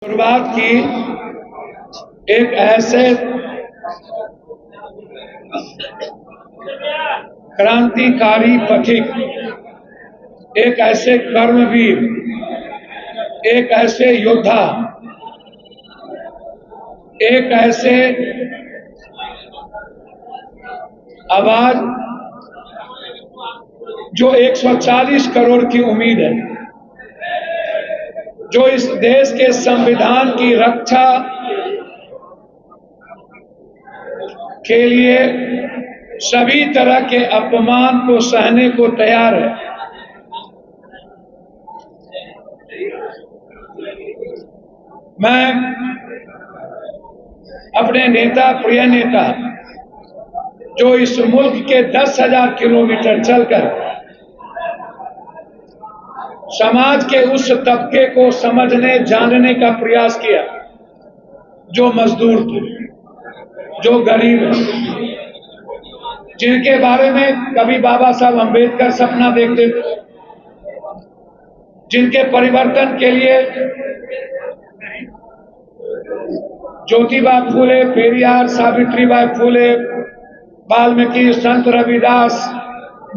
शुरुआत की एक ऐसे क्रांतिकारी पथिक, एक ऐसे कर्मवीर, एक ऐसे योद्धा, एक ऐसे आवाज जो 140 करोड़ की उम्मीद है, जो इस देश के संविधान की रक्षा के लिए सभी तरह के अपमान को सहने को तैयार है। मैं अपने नेता, प्रिय नेता, जो इस मुल्क के 10,000 किलोमीटर चलकर समाज के उस तबके को समझने जानने का प्रयास किया, जो मजदूर थे, जो गरीब है, जिनके बारे में कभी बाबा साहब अंबेडकर सपना देखते थे, जिनके परिवर्तन के लिए ज्योतिबा फूले, पेरियार, सावित्रीबाई फूले, वाल्मीकि, संत रविदास,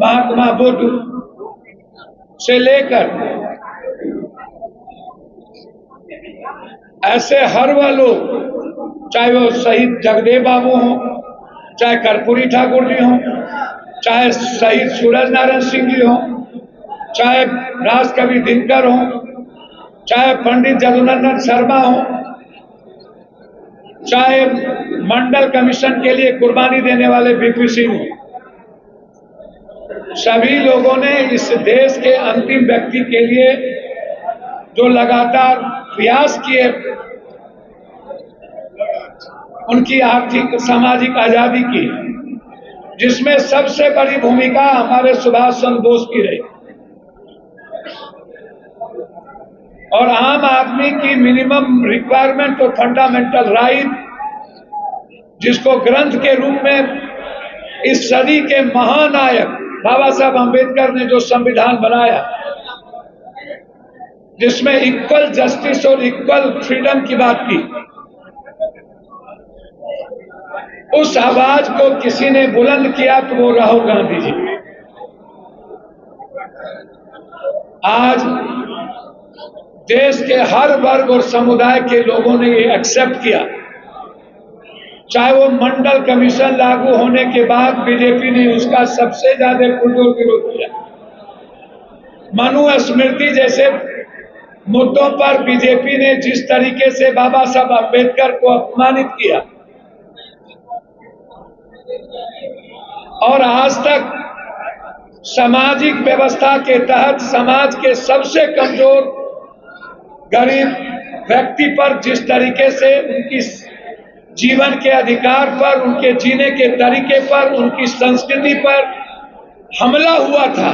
महात्मा बुद्ध से लेकर ऐसे हर वह लोग, चाहे वो शहीद जगदेव बाबू हों, चाहे कर्पूरी ठाकुर जी हों, चाहे शहीद सूरज नारायण सिंह जी हों, चाहे राजकवि दिनकर हों, चाहे पंडित जदुनंदन शर्मा हों, चाहे मंडल कमीशन के लिए कुर्बानी देने वाले बीपी सिंह हों, सभी लोगों ने इस देश के अंतिम व्यक्ति के लिए जो लगातार प्रयास किए, उनकी आर्थिक सामाजिक आजादी की, जिसमें सबसे बड़ी भूमिका हमारे सुभाष चंद्र बोस की रही, और आम आदमी की मिनिमम रिक्वायरमेंट और फंडामेंटल राइट, जिसको ग्रंथ के रूप में इस सदी के महानायक बाबा साहब अंबेडकर ने जो संविधान बनाया, जिसमें इक्वल जस्टिस और इक्वल फ्रीडम की बात की, उस आवाज को किसी ने बुलंद किया तो वो राहुल गांधी जी। आज देश के हर वर्ग और समुदाय के लोगों ने ये एक्सेप्ट किया, चाहे वो मंडल कमीशन लागू होने के बाद बीजेपी ने उसका सबसे ज्यादा पुरजोर विरोध किया, मनुस्मृति जैसे मुद्दों पर बीजेपी ने जिस तरीके से बाबा साहब अम्बेडकर को अपमानित किया, और आज तक सामाजिक व्यवस्था के तहत समाज के सबसे कमजोर गरीब व्यक्ति पर जिस तरीके से उनकी जीवन के अधिकार पर, उनके जीने के तरीके पर, उनकी संस्कृति पर हमला हुआ था,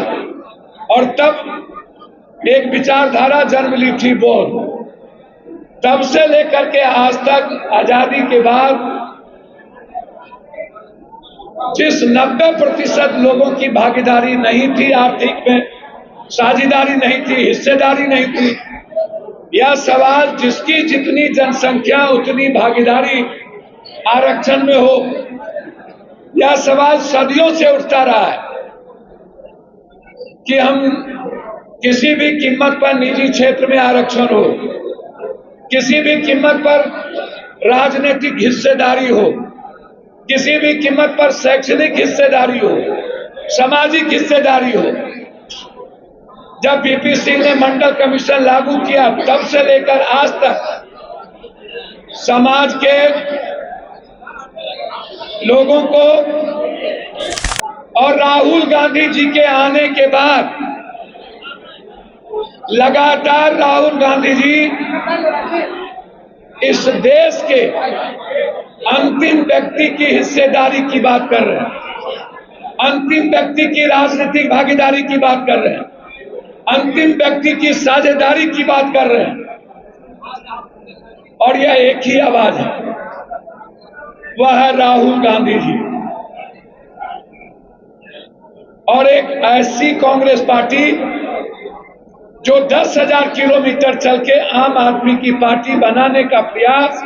और तब एक विचारधारा जन्म ली थी बौद्ध। तब से लेकर के आज तक आजादी के बाद जिस 90% लोगों की भागीदारी नहीं थी, आर्थिक में साझेदारी नहीं थी, हिस्सेदारी नहीं थी, यह सवाल जिसकी जितनी जनसंख्या उतनी भागीदारी आरक्षण में हो, यह सवाल सदियों से उठता रहा है कि हम किसी भी कीमत पर निजी क्षेत्र में आरक्षण हो, किसी भी कीमत पर राजनीतिक हिस्सेदारी हो, किसी भी कीमत पर शैक्षणिक हिस्सेदारी हो, सामाजिक हिस्सेदारी हो। जब बीपी सिंह ने मंडल कमीशन लागू किया, तब से लेकर आज तक समाज के लोगों को, और राहुल गांधी जी के आने के बाद लगातार राहुल गांधी जी इस देश के अंतिम व्यक्ति की हिस्सेदारी की बात कर रहे हैं, अंतिम व्यक्ति की राजनीतिक भागीदारी की बात कर रहे हैं, अंतिम व्यक्ति की साझेदारी की बात कर रहे हैं, और यह एक ही आवाज है, वह है राहुल गांधी जी। और एक ऐसी कांग्रेस पार्टी जो 10,000 किलोमीटर चल के आम आदमी की पार्टी बनाने का प्रयास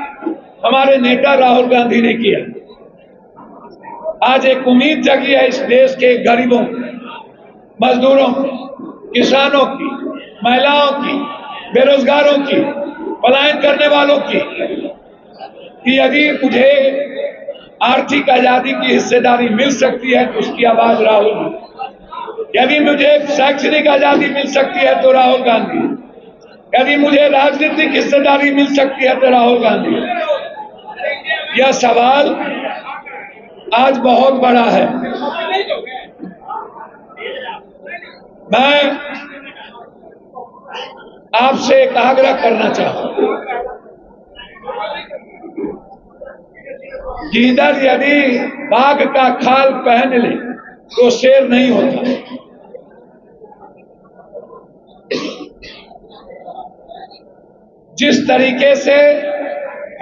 हमारे नेता राहुल गांधी ने किया। आज एक उम्मीद जगी है इस देश के गरीबों, मजदूरों की, किसानों की, महिलाओं की, बेरोजगारों की, पलायन करने वालों की, कि यदि मुझे आर्थिक आजादी की हिस्सेदारी मिल सकती है तो उसकी आवाज राहुल, यदि मुझे शैक्षणिक आजादी मिल सकती है तो राहुल गांधी, यदि मुझे राजनीतिक हिस्सेदारी मिल सकती है तो राहुल गांधी। यह सवाल आज बहुत बड़ा है। मैं आपसे एक आग्रह करना चाहता हूं कि इधर यदि बाघ का खाल पहन ले तो शेर नहीं होता। जिस तरीके से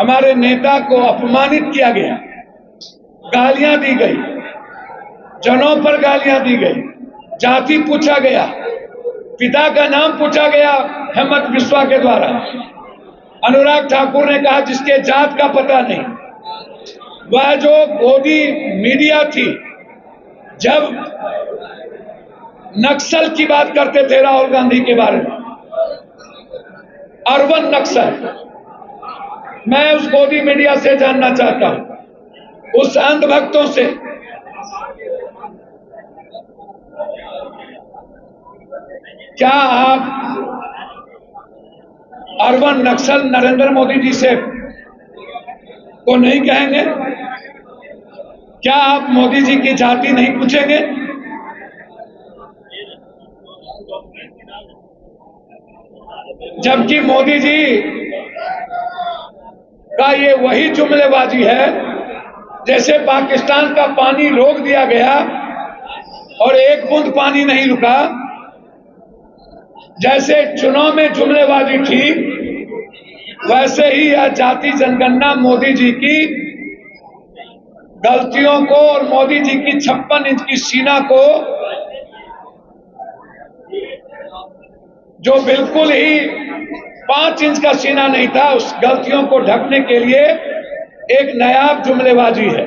हमारे नेता को अपमानित किया गया, गालियां दी गई, जनों पर गालियां दी गई, जाति पूछा गया, पिता का नाम पूछा गया हेमंत बिस्वा के द्वारा। अनुराग ठाकुर ने कहा जिसके जात का पता नहीं। वह जो गोदी मीडिया थी, जब नक्सल की बात करते थे राहुल गांधी के बारे में, अर्बन नक्सल, मैं उस गोदी मीडिया से जानना चाहता हूं, उस अंधभक्तों से, क्या आप अर्बन नक्सल नरेंद्र मोदी जी से को नहीं कहेंगे? क्या आप मोदी जी की जाति नहीं पूछेंगे? जबकि मोदी जी का ये वही जुमलेबाजी है जैसे पाकिस्तान का पानी रोक दिया गया और एक बूंद पानी नहीं रुका, जैसे चुनाव में जुमलेबाजी थी, वैसे ही यह जाति जनगणना मोदी जी की गलतियों को और मोदी जी की 56 इंच की सीना को, जो बिल्कुल ही 5 इंच का सीना नहीं था, उस गलतियों को ढकने के लिए एक नायाब जुमलेबाजी है,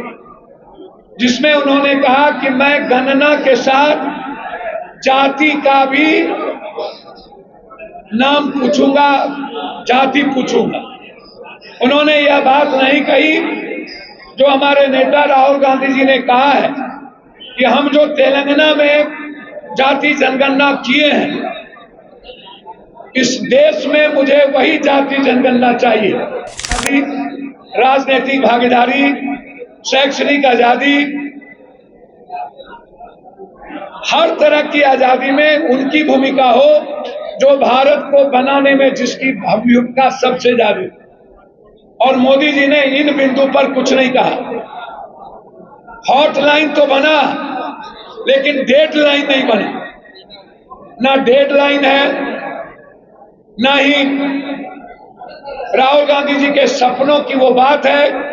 जिसमें उन्होंने कहा कि मैं गणना के साथ जाति का भी नाम पूछूंगा, जाति पूछूंगा। उन्होंने यह बात नहीं कही जो हमारे नेता राहुल गांधी जी ने कहा है कि हम जो तेलंगाना में जाति जनगणना किए हैं, इस देश में मुझे वही जाति जनगणना चाहिए। राजनीतिक भागीदारी, शैक्षणिक आजादी, हर तरह की आजादी में उनकी भूमिका हो जो भारत को बनाने में जिसकी भूमिका सबसे ज्यादा। और मोदी जी ने इन बिंदु पर कुछ नहीं कहा। हॉटलाइन तो बना लेकिन डेडलाइन नहीं बनी। ना डेडलाइन है, ना ही राहुल गांधी जी के सपनों की वो बात है।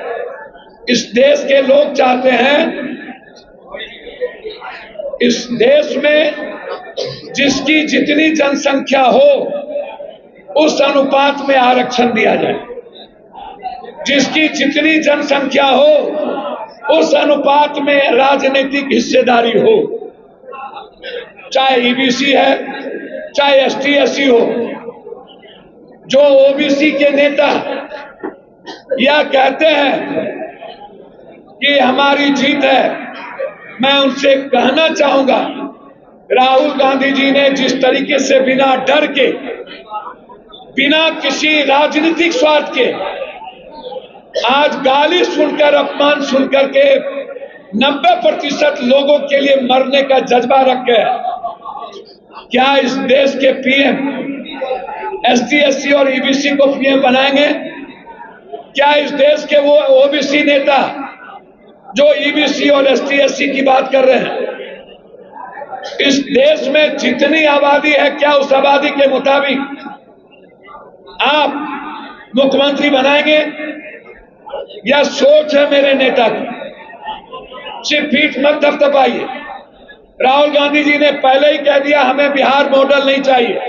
इस देश के लोग चाहते हैं इस देश में जिसकी जितनी जनसंख्या हो उस अनुपात में आरक्षण दिया जाए, जिसकी जितनी जनसंख्या हो उस अनुपात में राजनीतिक हिस्सेदारी हो, चाहे ईबीसी है, चाहे एसटी एससी हो। जो ओबीसी के नेता यह कहते हैं कि हमारी जीत है, मैं उनसे कहना चाहूंगा, राहुल गांधी जी ने जिस तरीके से बिना डर के, बिना किसी राजनीतिक स्वार्थ के आज गाली सुनकर, अपमान सुनकर के 90% लोगों के लिए मरने का जज्बा रख गए। क्या इस देश के पीएम एसटी एससी और ईबीसी को पीएम बनाएंगे? क्या इस देश के वो ओबीसी नेता जो ईबीसी और एसटी एससी की बात कर रहे हैं, इस देश में जितनी आबादी है, क्या उस आबादी के मुताबिक आप मुख्यमंत्री बनाएंगे? यह सोच है मेरे नेता की। सिर्फ पीठ मत थपथपाइए। राहुल गांधी जी ने पहले ही कह दिया हमें बिहार मॉडल नहीं चाहिए।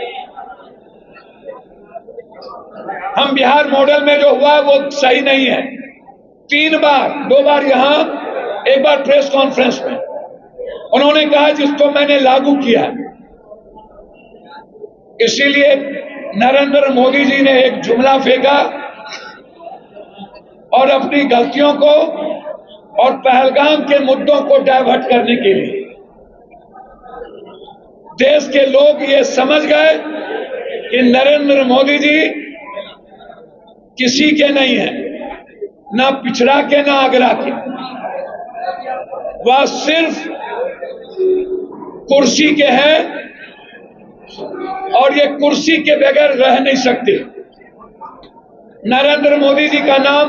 हम बिहार मॉडल में जो हुआ वो सही नहीं है। 3 बार, 2 बार यहां, एक बार प्रेस कॉन्फ्रेंस में उन्होंने कहा जिसको मैंने लागू किया। इसीलिए नरेंद्र मोदी जी ने एक जुमला फेंका और अपनी गलतियों को और पहलगाम के मुद्दों को डाइवर्ट करने के लिए देश के लोग ये समझ गए कि नरेंद्र मोदी जी किसी के नहीं है, ना पिछड़ा के ना आगरा के। वह सिर्फ कुर्सी के हैं और ये कुर्सी के बगैर रह नहीं सकते। नरेंद्र मोदी जी का नाम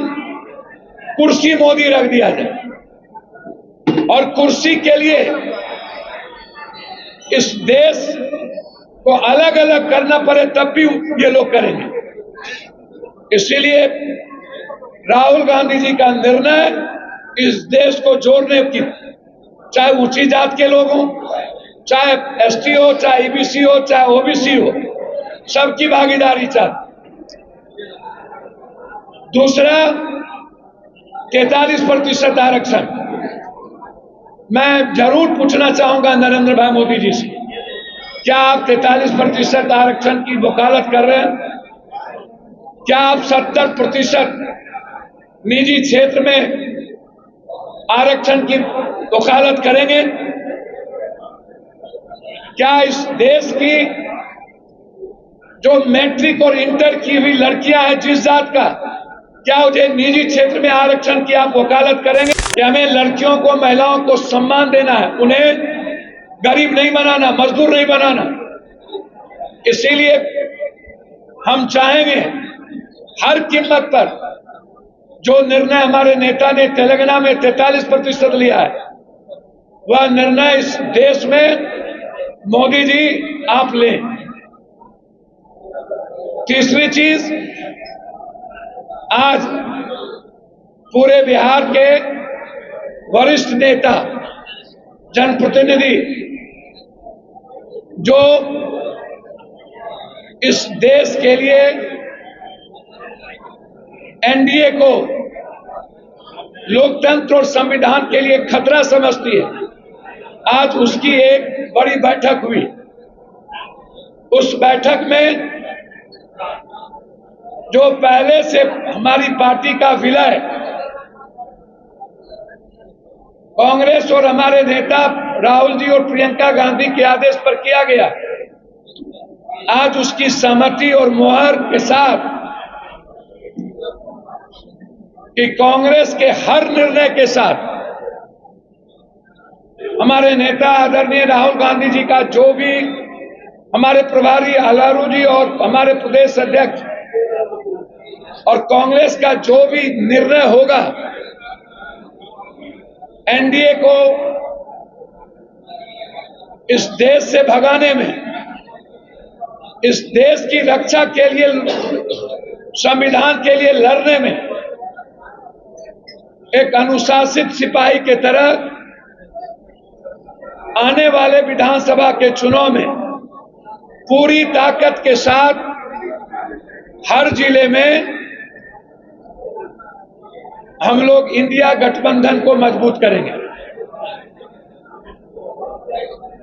कुर्सी मोदी रख दिया जाए और कुर्सी के लिए इस देश को अलग अलग करना पड़े तब भी ये लोग करेंगे। इसीलिए राहुल गांधी जी का निर्णय इस देश को जोड़ने की, चाहे ऊंची जात के लोग हों, चाहे एसटी हो, चाहे ईबीसी हो, चाहे ओबीसी हो, सबकी भागीदारी चाहती। दूसरा, 43% आरक्षण। मैं जरूर पूछना चाहूंगा नरेंद्र भाई मोदी जी से, क्या आप 43% आरक्षण की वकालत कर रहे हैं? क्या आप 70% निजी क्षेत्र में आरक्षण की वकालत करेंगे? क्या इस देश की जो मैट्रिक और इंटर की हुई लड़कियां हैं जिस जात का, क्या उन्हें निजी क्षेत्र में आरक्षण की आप वकालत करेंगे? कि हमें लड़कियों को, महिलाओं को सम्मान देना है, उन्हें गरीब नहीं बनाना, मजदूर नहीं बनाना। इसीलिए हम चाहेंगे हर कीमत पर जो निर्णय हमारे नेता ने तेलंगाना में 43% लिया है, वह निर्णय इस देश में मोदी जी आप लें। तीसरी चीज, आज पूरे बिहार के वरिष्ठ नेता, जनप्रतिनिधि जो इस देश के लिए एनडीए को लोकतंत्र और संविधान के लिए खतरा समझती है, आज उसकी एक बड़ी बैठक हुई। उस बैठक में जो पहले से हमारी पार्टी का विलय कांग्रेस और हमारे नेता राहुल जी और प्रियंका गांधी के आदेश पर किया गया, आज उसकी सहमति और मुहर के साथ कि कांग्रेस के हर निर्णय के साथ हमारे नेता आदरणीय राहुल गांधी जी का जो भी, हमारे प्रभारी अलारू जी और हमारे प्रदेश अध्यक्ष और कांग्रेस का जो भी निर्णय होगा, एनडीए को इस देश से भगाने में, इस देश की रक्षा के लिए, संविधान के लिए लड़ने में एक अनुशासित सिपाही के तरह आने वाले विधानसभा के चुनाव में पूरी ताकत के साथ हर जिले में हम लोग इंडिया गठबंधन को मजबूत करेंगे।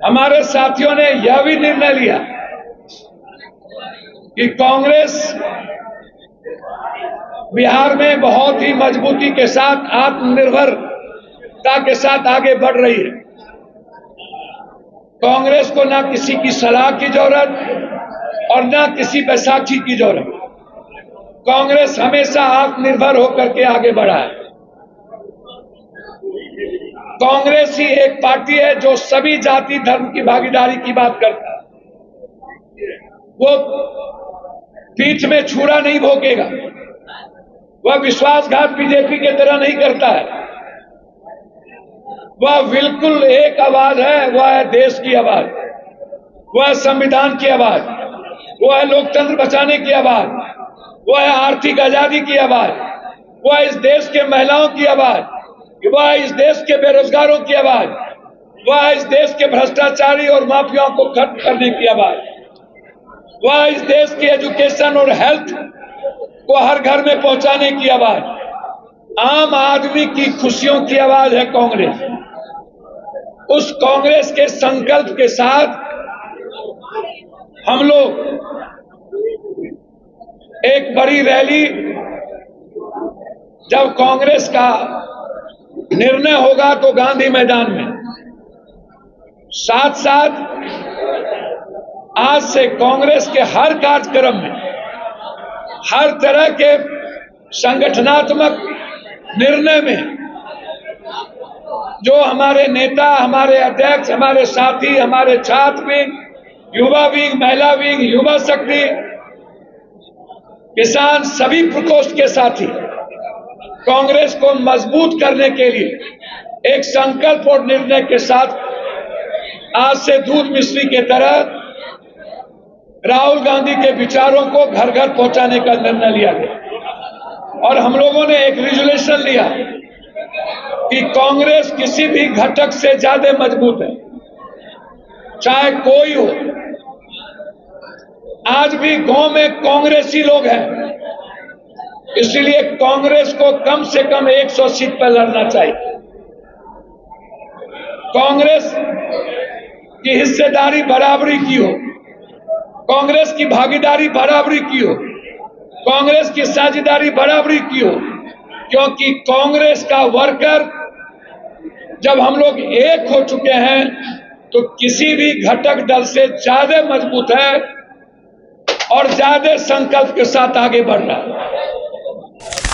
हमारे साथियों ने यह भी निर्णय लिया कि कांग्रेस बिहार में बहुत ही मजबूती के साथ, आत्मनिर्भरता के साथ आगे बढ़ रही है। कांग्रेस को ना किसी की सलाह की जरूरत और ना किसी बैसाखी की जरूरत। कांग्रेस हमेशा आत्मनिर्भर होकर के आगे बढ़ा है। कांग्रेस ही एक पार्टी है जो सभी जाति धर्म की भागीदारी की बात करता है। वो पीठ में छुरा नहीं भोंकेगा, वह विश्वासघात बीजेपी के तरह नहीं करता है। वह बिल्कुल एक आवाज है, वह है देश की आवाज, वह है संविधान की आवाज, वह है लोकतंत्र बचाने की आवाज, वह है आर्थिक आजादी की आवाज, वह है इस देश के महिलाओं की आवाज, वह है इस देश के बेरोजगारों की आवाज, वह है इस देश के भ्रष्टाचारी और माफियाओं को खत्म करने की आवाज, वह इस देश की एजुकेशन और हेल्थ को हर घर में पहुंचाने की आवाज, आम आदमी की खुशियों की आवाज है कांग्रेस। उस कांग्रेस के संकल्प के साथ हम लोग एक बड़ी रैली, जब कांग्रेस का निर्णय होगा तो गांधी मैदान में, साथ साथ आज से कांग्रेस के हर कार्यक्रम में, हर तरह के संगठनात्मक निर्णय में जो हमारे नेता, हमारे अध्यक्ष, हमारे साथी, हमारे छात्र विंग, युवा विंग, महिला विंग, युवा शक्ति, किसान, सभी प्रकोष्ठ के साथी कांग्रेस को मजबूत करने के लिए एक संकल्प और निर्णय के साथ आज से दूध मिश्री के तरह राहुल गांधी के विचारों को घर घर पहुंचाने का निर्णय लिया गया। और हम लोगों ने एक रिजोल्यूशन लिया कि कांग्रेस किसी भी घटक से ज्यादा मजबूत है, चाहे कोई हो। आज भी गांव में कांग्रेसी लोग हैं, इसलिए कांग्रेस को कम से कम 100 सीट पर लड़ना चाहिए। कांग्रेस की हिस्सेदारी बराबरी की हो, कांग्रेस की भागीदारी बराबरी की हो, कांग्रेस की साझेदारी बराबरी की हो, क्योंकि कांग्रेस का वर्कर जब हम लोग एक हो चुके हैं तो किसी भी घटक दल से ज्यादा मजबूत है और ज्यादा संकल्प के साथ आगे बढ़ रहा है।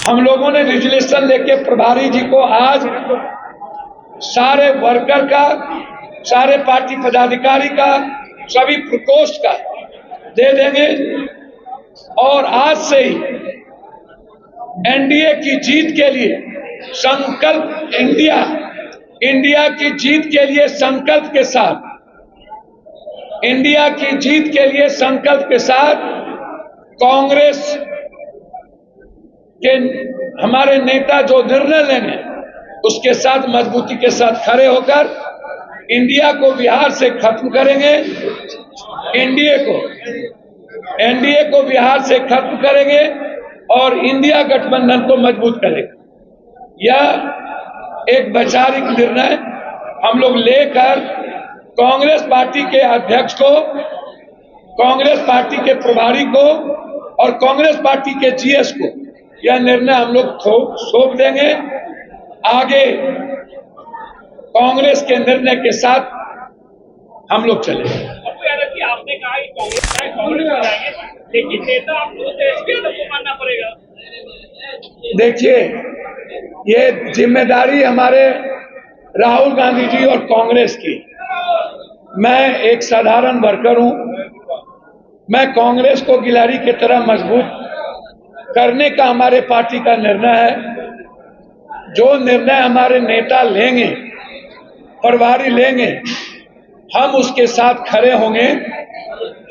हम लोगों ने रिजोल्यूशन लेके प्रभारी जी को आज सारे वर्कर का, सारे पार्टी पदाधिकारी का, सभी प्रकोष्ठ का दे देंगे और आज से ही एनडीए की जीत के लिए संकल्प, इंडिया की जीत के लिए संकल्प के साथ, इंडिया की जीत के लिए संकल्प के साथ कांग्रेस के हमारे नेता जो निर्णय लेंगे उसके साथ मजबूती के साथ खड़े होकर इंडिया को बिहार से खत्म करेंगे, एनडीए को बिहार से खत्म करेंगे और इंडिया गठबंधन को मजबूत करेंगे। यह एक वैचारिक निर्णय हम लोग लेकर कांग्रेस पार्टी के अध्यक्ष को, कांग्रेस पार्टी के प्रभारी को और कांग्रेस पार्टी के जीएस को यह निर्णय हम लोग सौंप देंगे। आगे कांग्रेस के निर्णय के साथ हम लोग चलेंगे। आपने कहा कि कांग्रेस में जाएंगे, लेकिन नेता आप लोगों से एसपी को मानना पड़ेगा। देखिए, ये जिम्मेदारी हमारे राहुल गांधी जी और कांग्रेस की। मैं एक साधारण वर्कर हूं, मैं कांग्रेस को गिलहरी की तरह मजबूत करने का हमारे पार्टी का निर्णय है। जो निर्णय हमारे नेता लेंगे, प्रभारी लेंगे, हम उसके साथ खड़े होंगे।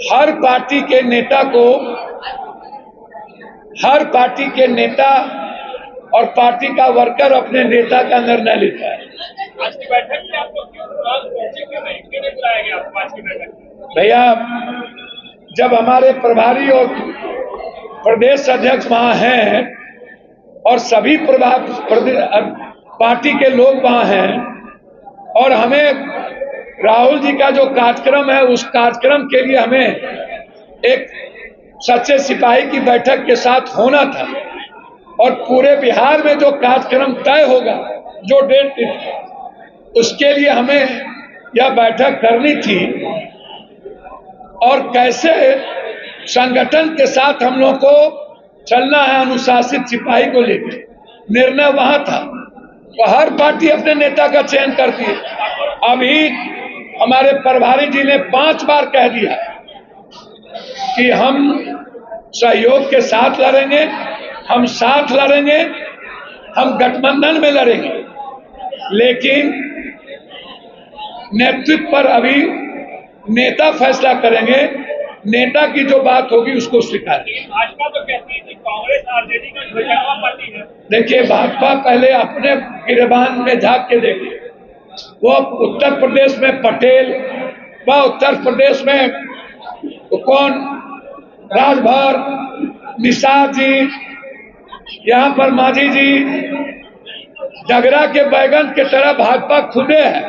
हर पार्टी के नेता और पार्टी का वर्कर अपने नेता का निर्णय लेता है। आज की बैठक में आपको क्यों बुलाया गया? आज की बैठक भैया, जब हमारे प्रभारी और प्रदेश अध्यक्ष वहां हैं और सभी पार्टी के लोग वहां हैं और हमें राहुल जी का जो कार्यक्रम है उस कार्यक्रम के लिए हमें एक सच्चे सिपाही की बैठक के साथ होना था और पूरे बिहार में जो कार्यक्रम तय होगा, जो डेट उसके लिए हमें यह बैठक करनी थी। और कैसे संगठन के साथ हम लोग को चलना है, अनुशासित सिपाही को लेकर निर्णय वहां था। तो हर पार्टी अपने नेता का चयन करती है। अभी हमारे प्रभारी जी ने 5 बार कह दिया कि हम सहयोग के साथ लड़ेंगे, हम साथ लड़ेंगे, हम गठबंधन में लड़ेंगे, लेकिन नेतृत्व पर अभी नेता फैसला करेंगे। नेता की जो बात होगी उसको स्वीकार। भाजपा तो कहती है कि कांग्रेस आरजेडी का झगड़ा पार्टी है। देखिए, भाजपा पहले अपने गिरबान में झांक के देखिए। वो उत्तर प्रदेश में पटेल, वह उत्तर प्रदेश में कौन, राजभर, निषाद जी, यहाँ पर मांझी जी डगरा के बैगन की तरह भाजपा खुदे है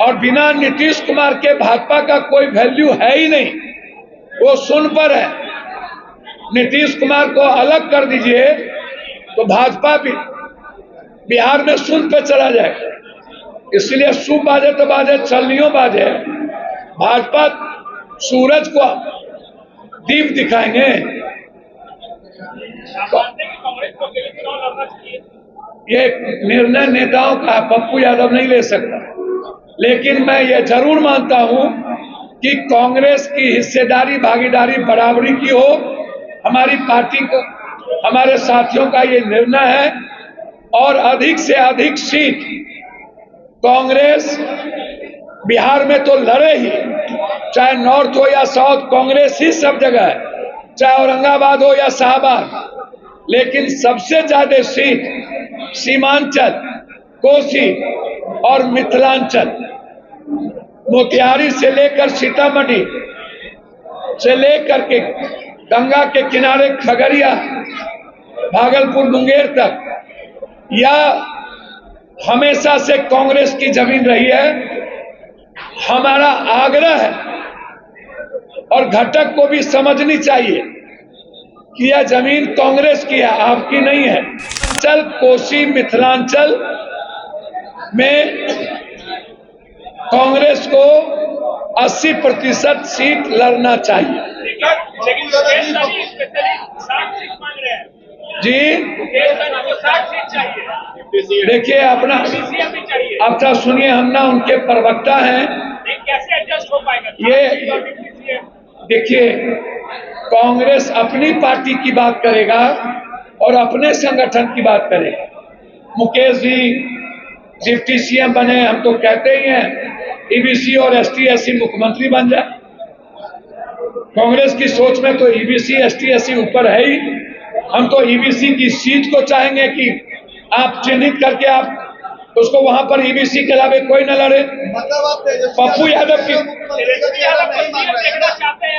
और बिना नीतीश कुमार के भाजपा का कोई वैल्यू है ही नहीं, वो सुन पर है। नीतीश कुमार को अलग कर दीजिए तो भाजपा भी बिहार में सुन पे चला जाए। इसलिए सूप बाजे तो बाजे, चलनियों बाजे, भाजपा सूरज को दीप दिखाएंगे। ये निर्णय नेताओं का पप्पू यादव नहीं ले सकता, लेकिन मैं ये जरूर मानता हूं कि कांग्रेस की हिस्सेदारी भागीदारी बराबरी की हो। हमारी पार्टी को, हमारे साथियों का ये निर्णय है और अधिक से अधिक सीट कांग्रेस बिहार में तो लड़े ही, चाहे नॉर्थ हो या साउथ, कांग्रेस ही सब जगह है, चाहे औरंगाबाद हो या शाहबाद। लेकिन सबसे ज्यादा सीट सीमांचल, कोसी और मिथिलांचल, मोतिहारी से लेकर सीतामढ़ी से लेकर के गंगा के किनारे खगड़िया, भागलपुर, मुंगेर तक, या हमेशा से कांग्रेस की जमीन रही है। हमारा आग्रह है और घटक को भी समझनी चाहिए कि यह जमीन कांग्रेस की है, आपकी नहीं है। चल कोसी मिथिलांचल में कांग्रेस को 80% सीट लड़ना चाहिए। लेकिन जी चाहिए। देखिए, अपना आपका सुनिए, हम ना उनके प्रवक्ता हैं। कैसे एडजस्ट हो पाएगा ये देखिए, कांग्रेस अपनी पार्टी की बात करेगा और अपने संगठन की बात करेगा। मुकेश जी डिप्टी सीएम बने, हम तो कहते ही हैं ईबीसी और एसटी एससी मुख्यमंत्री बन जाए। कांग्रेस की सोच में तो ईबीसी एसटी एससी ऊपर है ही। हम तो ईबीसी की सीट को चाहेंगे कि आप चिन्हित करके आप उसको वहां पर ईबीसी के अलावा कोई न लड़े। पप्पू यादव की,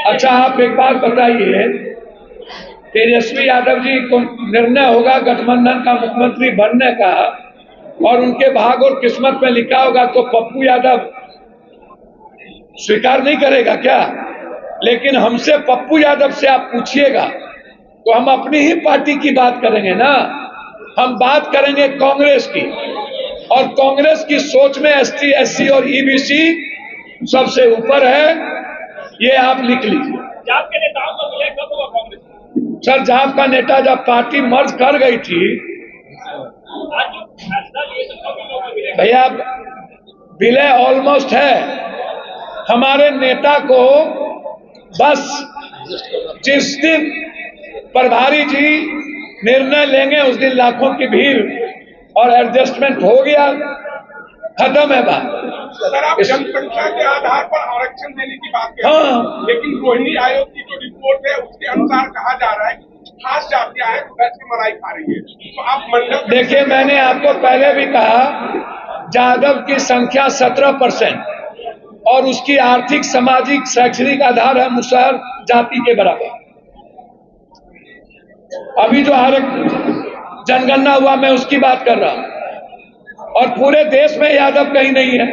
अच्छा आप एक बात बताइए, तेजस्वी यादव जी को निर्णय होगा गठबंधन का मुख्यमंत्री बनने का और उनके भाग और किस्मत में लिखा होगा तो पप्पू यादव स्वीकार नहीं करेगा क्या? लेकिन हमसे पप्पू यादव से आप पूछिएगा तो हम अपनी ही पार्टी की बात करेंगे ना। हम बात करेंगे कांग्रेस की, और कांग्रेस की सोच में एसटी एससी और ईबीसी सबसे ऊपर है। ये आप लिख लीजिए। जाप के नेताओं को विलय कब होगा कांग्रेस? सर, जाप का नेता जब पार्टी मर्ज कर गई थी भैया, विलय ऑलमोस्ट है। हमारे नेता को बस जिस दिन प्रभारी जी निर्णय लेंगे उस दिन लाखों की भीड़ और एडजस्टमेंट हो गया, खत्म है बात। सर, आप जनसंख्या के आधार पर आरक्षण देने की बात कर रहे हैं। हाँ, लेकिन रोहिणी आयोग की जो रिपोर्ट है उसके अनुसार कहा जा रहा है कि खास जातियां हैं बैठ के मलाई खा रही है। तो आप मंडल, देखिए, मैंने आपको पहले भी कहा, यादव की संख्या 17% और उसकी आर्थिक, सामाजिक, शैक्षणिक आधार है मुसहर जाति के बराबर। अभी जो जनगणना हुआ मैं उसकी बात कर रहा हूं, और पूरे देश में यादव कहीं नहीं है।